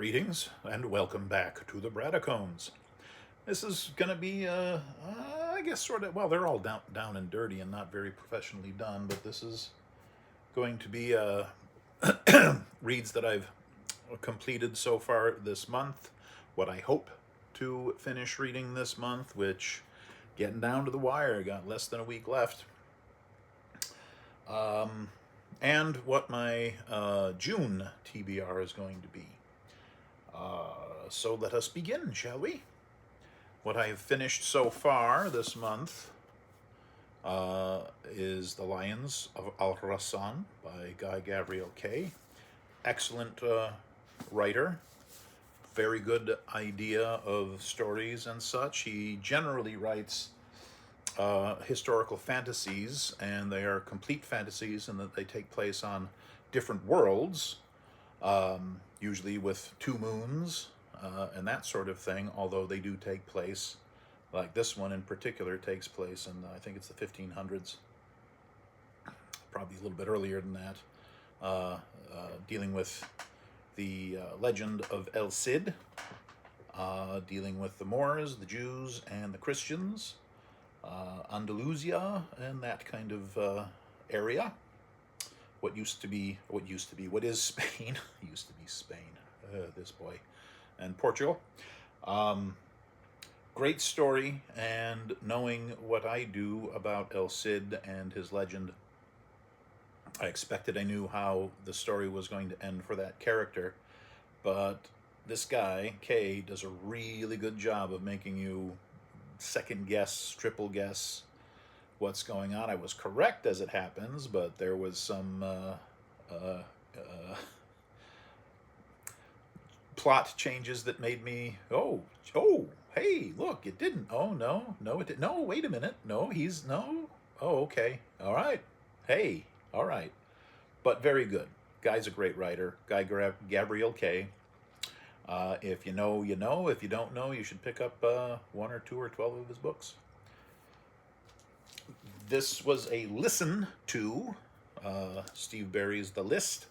Greetings and welcome back to the Bradacones. This is going to be, I guess, sort of, well, they're all down and dirty and not very professionally done, but this is going to be reads that I've completed so far this month, what I hope to finish reading this month, which, getting down to the wire, got less than a week left. And what my June TBR is going to be. So let us begin, shall we? What I have finished so far this month is The Lions of Al-Rassan by Guy Gabriel Kay. Excellent writer. Very good idea of stories and such. He generally writes historical fantasies, and they are complete fantasies in that they take place on different worlds, usually with two moons and that sort of thing, although they do take place, like this one in particular, takes place in, I think it's the 1500s, probably a little bit earlier than that, dealing with the legend of El Cid, dealing with the Moors, the Jews, and the Christians, Andalusia, and that kind of area. What is Spain, used to be Spain, this boy, and Portugal. Great story, and knowing what I do about El Cid and his legend, I expected I knew how the story was going to end for that character, but this guy, Kay, does a really good job of making you second guess, triple guess what's going on. I was correct as it happens, but there was some plot changes that made me, hey, look, it didn't. Oh, no, it didn't. No, wait a minute. No, Oh, okay. All right. Hey, all right. But very good. Guy's a great writer. Guy Gabriel Kay. If you know, you know. If you don't know, you should pick up 1 or 2 or 12 of his books. This was a listen to Steve Berry's The List.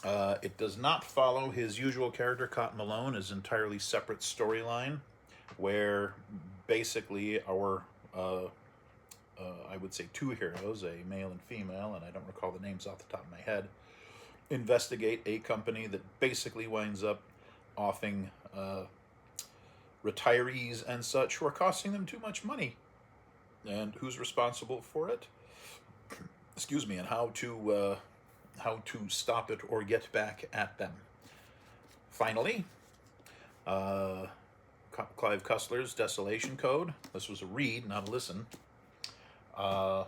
It does not follow his usual character, Cotton Malone, as entirely separate storyline, where basically our, I would say, two heroes, a male and female, and I don't recall the names off the top of my head, investigate a company that basically winds up offing retirees and such who are costing them too much money, and who's responsible for it, excuse me, and how to stop it or get back at them. Finally, Clive Cussler's Desolation Code. This was a read, not a listen. I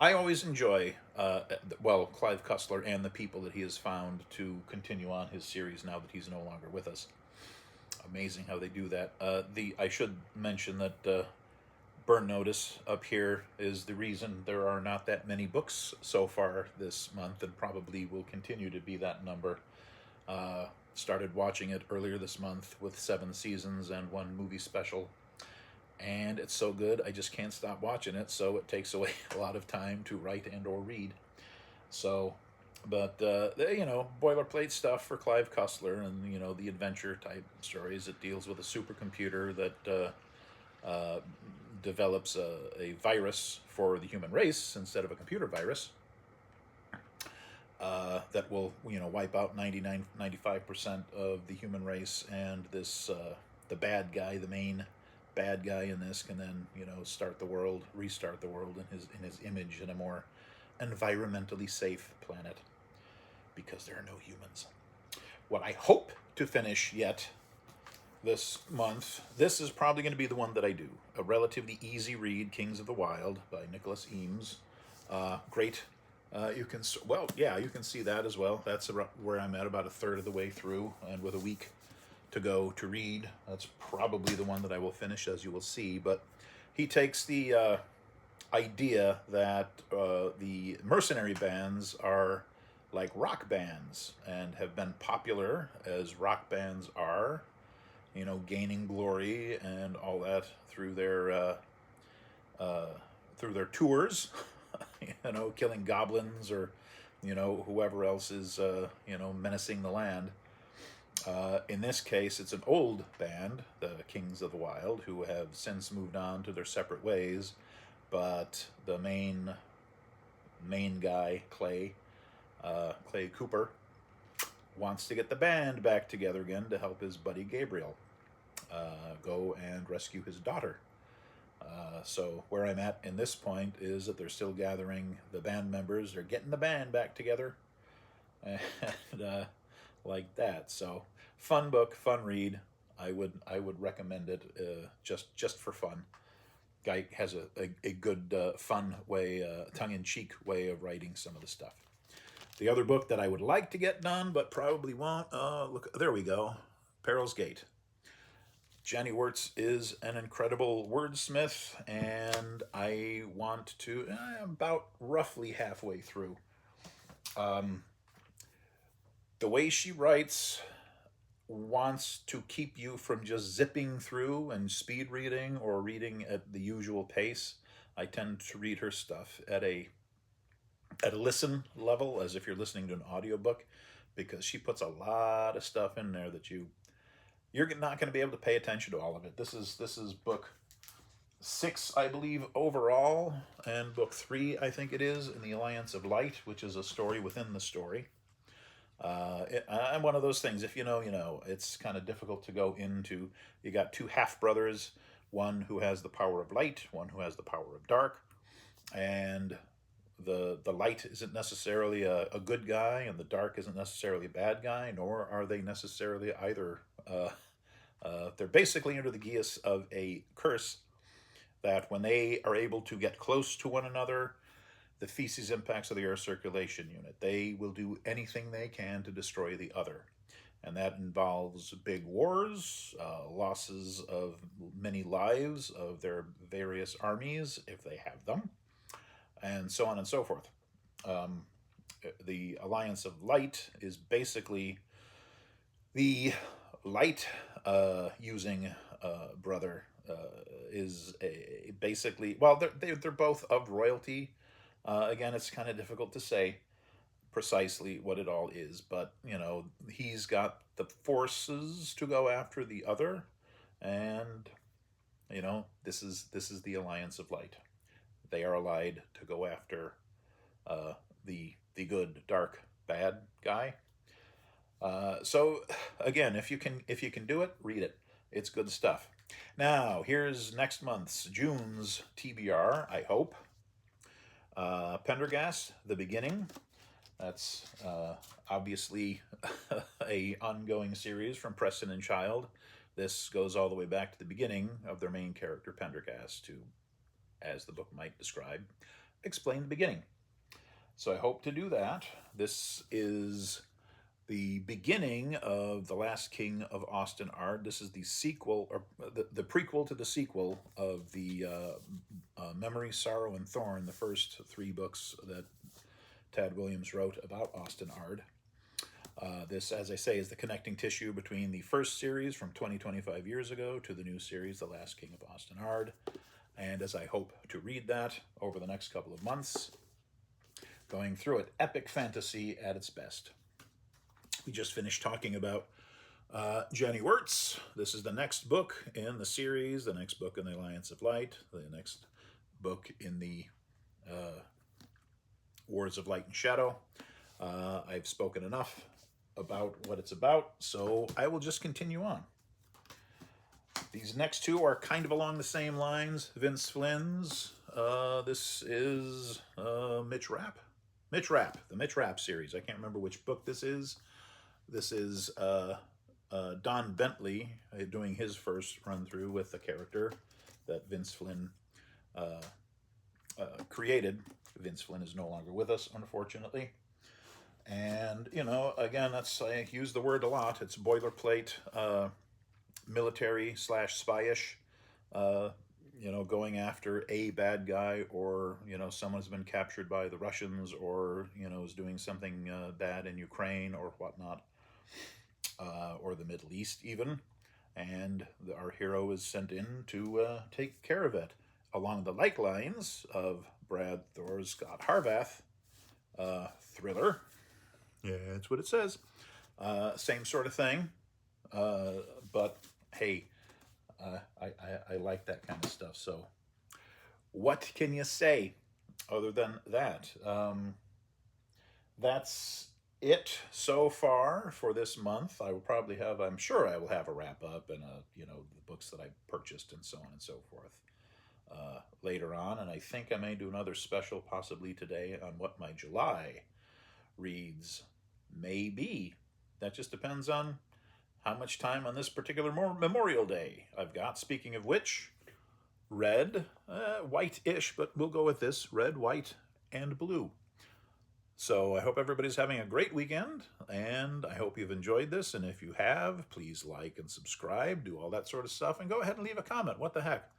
always enjoy, Clive Cussler and the people that he has found to continue on his series now that he's no longer with us. Amazing how they do that. I should mention that Burn Notice up here is the reason there are not that many books so far this month, and probably will continue to be that number. Started watching it earlier this month with 7 seasons and 1 movie special, and it's so good I just can't stop watching it, so it takes away a lot of time to write and or read. So, but boilerplate stuff for Clive Cussler, and the adventure type stories. It deals with a supercomputer that develops a virus for the human race instead of a computer virus that will wipe out 95% of the human race, and this the bad guy, the main bad guy in this, can then restart the world in his image in a more environmentally safe planet, because there are no humans. What I hope to finish yet this month, this is probably going to be the one that I do. A relatively easy read, Kings of the Wild by Nicholas Eames. Great. You can see that as well. That's where I'm at, about a third of the way through, and with a week to go to read, that's probably the one that I will finish, as you will see. But he takes the idea that the mercenary bands are like rock bands, and have been popular as rock bands are, gaining glory and all that through their tours, killing goblins or whoever else is menacing the land. In this case, it's an old band, the Kings of the Wild, who have since moved on to their separate ways. But the main guy, Clay Cooper, wants to get the band back together again to help his buddy Gabriel go and rescue his daughter. So where I'm at in this point is that they're still gathering the band members. They're getting the band back together, and like that. So fun book, fun read. I would recommend it just for fun. Guy has a good fun way, tongue in cheek way of writing some of the stuff. The other book that I would like to get done but probably won't. Look, there we go. Peril's Gate. Jenny Wirtz is an incredible wordsmith, and I want to about roughly halfway through. Um, the way she writes wants to keep you from just zipping through and speed reading or reading at the usual pace. I tend to read her stuff at a listen level, as if you're listening to an audiobook, because she puts a lot of stuff in there that you're not going to be able to pay attention to all of it. This is book 6, I believe, overall, and book 3, I think it is, in the Alliance of Light, which is a story within the story. I'm one of those things. If you know, you know. It's kind of difficult to go into. You got two half brothers, one who has the power of light, one who has the power of dark, and the light isn't necessarily a good guy, and the dark isn't necessarily a bad guy, nor are they necessarily either. They're basically under the geas of a curse that when they are able to get close to one another, the feces impacts of the air circulation unit. They will do anything they can to destroy the other. And that involves big wars, losses of many lives of their various armies, if they have them, and so on and so forth. Um, the Alliance of Light is basically the light using brother is basically, well, they're both of royalty. Again, it's kind of difficult to say precisely what it all is, but you know, he's got the forces to go after the other, and you know, this is the Alliance of Light. They are allied to go after the good, dark, bad guy. So again, if you can do it, read it. It's good stuff. Now here's next month's June's TBR. I hope. Pendergast, The Beginning. That's obviously a ongoing series from Preston and Child. This goes all the way back to the beginning of their main character, Pendergast, to, as the book might describe, explain the beginning. So I hope to do that. This is the beginning of The Last King of Austin Ard. This is the sequel, or the prequel to the sequel of the Memory, Sorrow, and Thorn, the first 3 books that Tad Williams wrote about Austin Ard. This, as I say, is the connecting tissue between the first series from 25 years ago to the new series, The Last King of Austin Ard. And as I hope to read that over the next couple of months, going through it, epic fantasy at its best. We just finished talking about Jenny Wirtz. This is the next book in the series, the next book in the Alliance of Light, the next book in the Wars of Light and Shadow. I've spoken enough about what it's about, so I will just continue on. These next 2 are kind of along the same lines. Vince Flynn's. This is Mitch Rapp. The Mitch Rapp series. I can't remember which book this is. This is Don Bentley doing his first run through with the character that Vince Flynn created. Vince Flynn is no longer with us, unfortunately. And, you know, again, I use the word a lot. It's boilerplate, military / spyish, you know, going after a bad guy, or, you know, someone's been captured by the Russians, or, you know, is doing something bad in Ukraine or whatnot, or the Middle East even. And our hero is sent in to take care of it, along the like lines of Brad Thor's Scott Harvath thriller. Yeah, that's what it says. Same sort of thing. But hey, I like that kind of stuff. So, what can you say other than that? That's it so far for this month. I will probably have, I'm sure I will have a wrap up and the books that I purchased and so on and so forth later on. And I think I may do another special possibly today on what my July reads may be. That just depends on how much time on this particular Memorial Day I've got. Speaking of which, red, white-ish, but we'll go with this: red, white, and blue. So I hope everybody's having a great weekend, and I hope you've enjoyed this. And if you have, please like and subscribe, do all that sort of stuff, and go ahead and leave a comment. What the heck?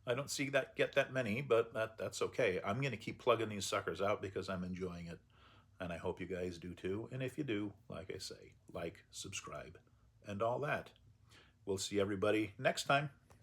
I don't see that get that many, but that's okay. I'm going to keep plugging these suckers out because I'm enjoying it, and I hope you guys do too. And if you do, like I say, like, subscribe, and all that. We'll see everybody next time.